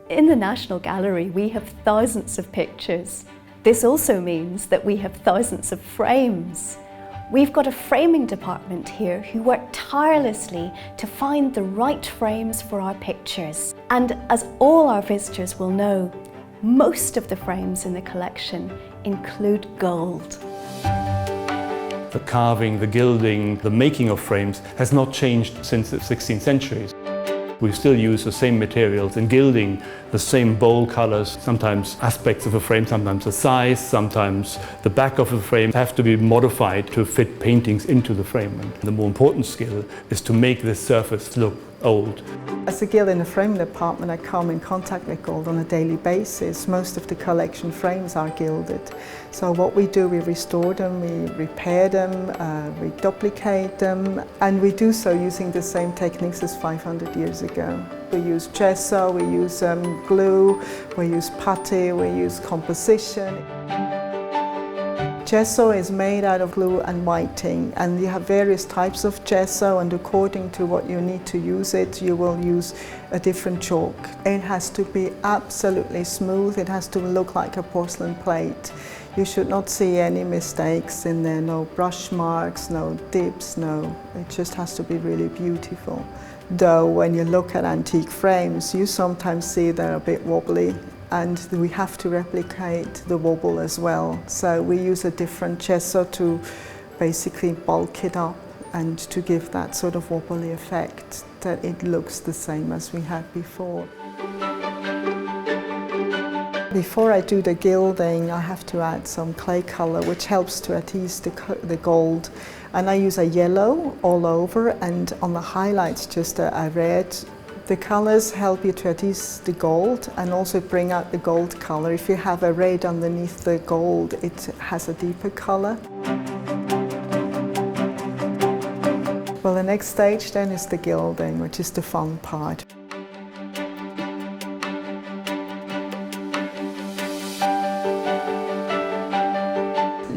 In the National Gallery, we have thousands of pictures. This also means that we have thousands of frames. We've got a framing department here who work tirelessly to find the right frames for our pictures. And as all our visitors will know, most of the frames in the collection include gold. The carving, the gilding, the making of frames has not changed since the 16th century. We still use the same materials in gilding, the same bold colors, sometimes aspects of a frame, sometimes the size, sometimes the back of the frame have to be modified to fit paintings into the frame. And the more important skill is to make this surface look old. As a gilder in the framing department, I come in contact with gold on a daily basis. Most of the collection frames are gilded. So what we do, we restore them, we repair them, we duplicate them, and we do so using the same techniques as 500 years ago. We use gesso, we use glue, we use putty, we use composition. Gesso is made out of glue and whiting, and you have various types of gesso, and according to what you need to use it, you will use a different chalk. It has to be absolutely smooth, it has to look like a porcelain plate. You should not see any mistakes in there, no brush marks, no dips, no. It just has to be really beautiful. Though when you look at antique frames, you sometimes see they're a bit wobbly, and we have to replicate the wobble as well. So we use a different gesso to basically bulk it up and to give that sort of wobbly effect, that it looks the same as we had before. Before I do the gilding, I have to add some clay color, which helps to adhese the gold. And I use a yellow all over, and on the highlights just a red. The colors help you to adhese the gold and also bring out the gold color. If you have a red underneath the gold, it has a deeper color. Well, the next stage then is the gilding, which is the fun part.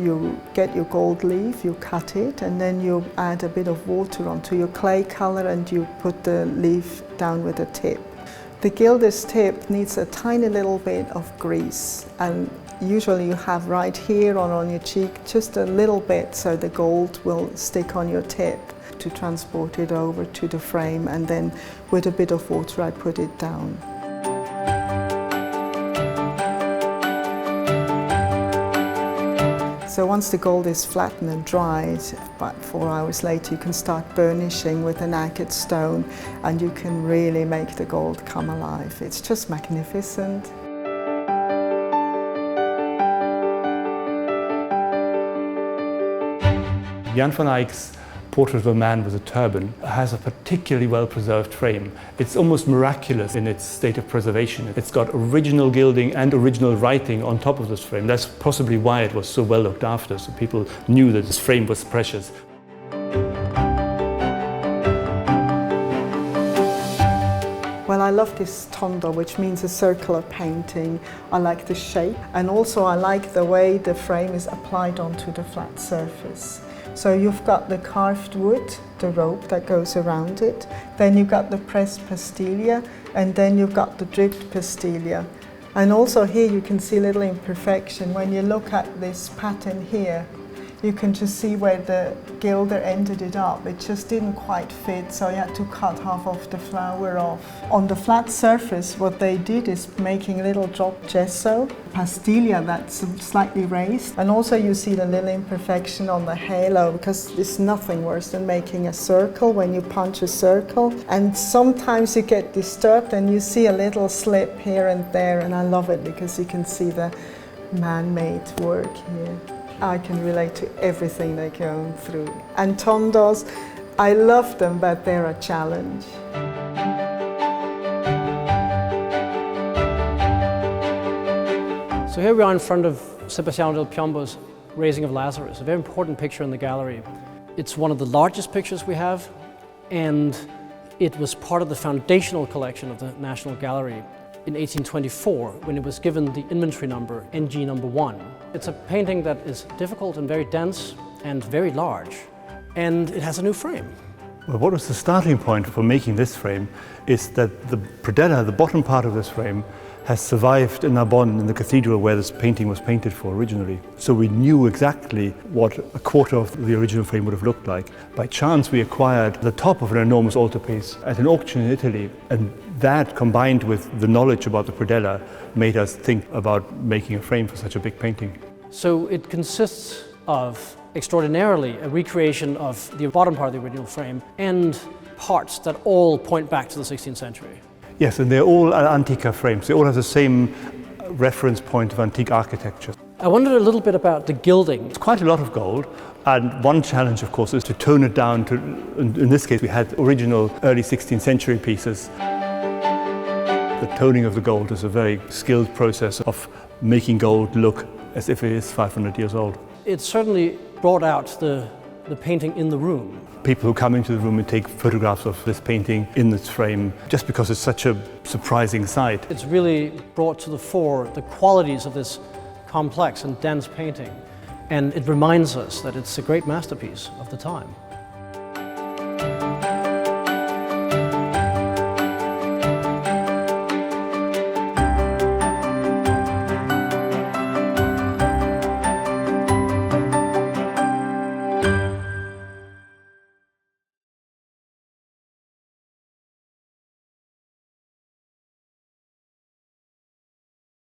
You get your gold leaf, you cut it, and then you add a bit of water onto your clay color and you put the leaf down with a tip. The gilder's tip needs a tiny little bit of grease, and usually you have right here or on your cheek just a little bit so the gold will stick on your tip to transport it over to the frame, and then with a bit of water I put it down. So once the gold is flattened and dried, about 4 hours later you can start burnishing with an agate stone, and you can really make the gold come alive. It's just magnificent. Jan van Eyck's portrait of a man with a turban has a particularly well-preserved frame. It's almost miraculous in its state of preservation. It's got original gilding and original writing on top of this frame. That's possibly why it was so well looked after, so people knew that this frame was precious. Well, I love this tondo, which means a circular painting. I like the shape, and also I like the way the frame is applied onto the flat surface. So you've got the carved wood, the rope that goes around it, then you've got the pressed pastilla, and then you've got the dripped pastilla. And also here you can see a little imperfection. When you look at this pattern here, you can just see where the gilder ended it up. It just didn't quite fit, so you had to cut half of the flower off. On the flat surface, what they did is making a little drop gesso, pastilla that's slightly raised. And also you see the little imperfection on the halo, because there's nothing worse than making a circle when you punch a circle. And sometimes you get disturbed and you see a little slip here and there, and I love it because you can see the man-made work here. I can relate to everything they're going through. And tondos, I love them, but they're a challenge. So here we are in front of Sebastiano del Piombo's Raising of Lazarus, a very important picture in the gallery. It's one of the largest pictures we have, and it was part of the foundational collection of the National Gallery in 1824, when it was given the inventory number NG number 1. It's a painting that is difficult and very dense and very large, and it has a new frame. Well, what was the starting point for making this frame is that the predella, the bottom part of this frame, has survived in Narbonne, in the cathedral where this painting was painted for originally. So we knew exactly what a quarter of the original frame would have looked like. By chance we acquired the top of an enormous altarpiece at an auction in Italy, and that combined with the knowledge about the predella made us think about making a frame for such a big painting. So it consists of extraordinarily a recreation of the bottom part of the original frame and parts that all point back to the 16th century. Yes, and they're all Antica frames. They all have the same reference point of antique architecture. I wondered a little bit about the gilding. It's quite a lot of gold, and one challenge, of course, is to tone it down to, in this case, we had original early 16th century pieces. The toning of the gold is a very skilled process of making gold look as if it is 500 years old. It certainly brought out the painting in the room. People who come into the room and take photographs of this painting in this frame just because it's such a surprising sight. It's really brought to the fore the qualities of this complex and dense painting, and it reminds us that it's a great masterpiece of the time.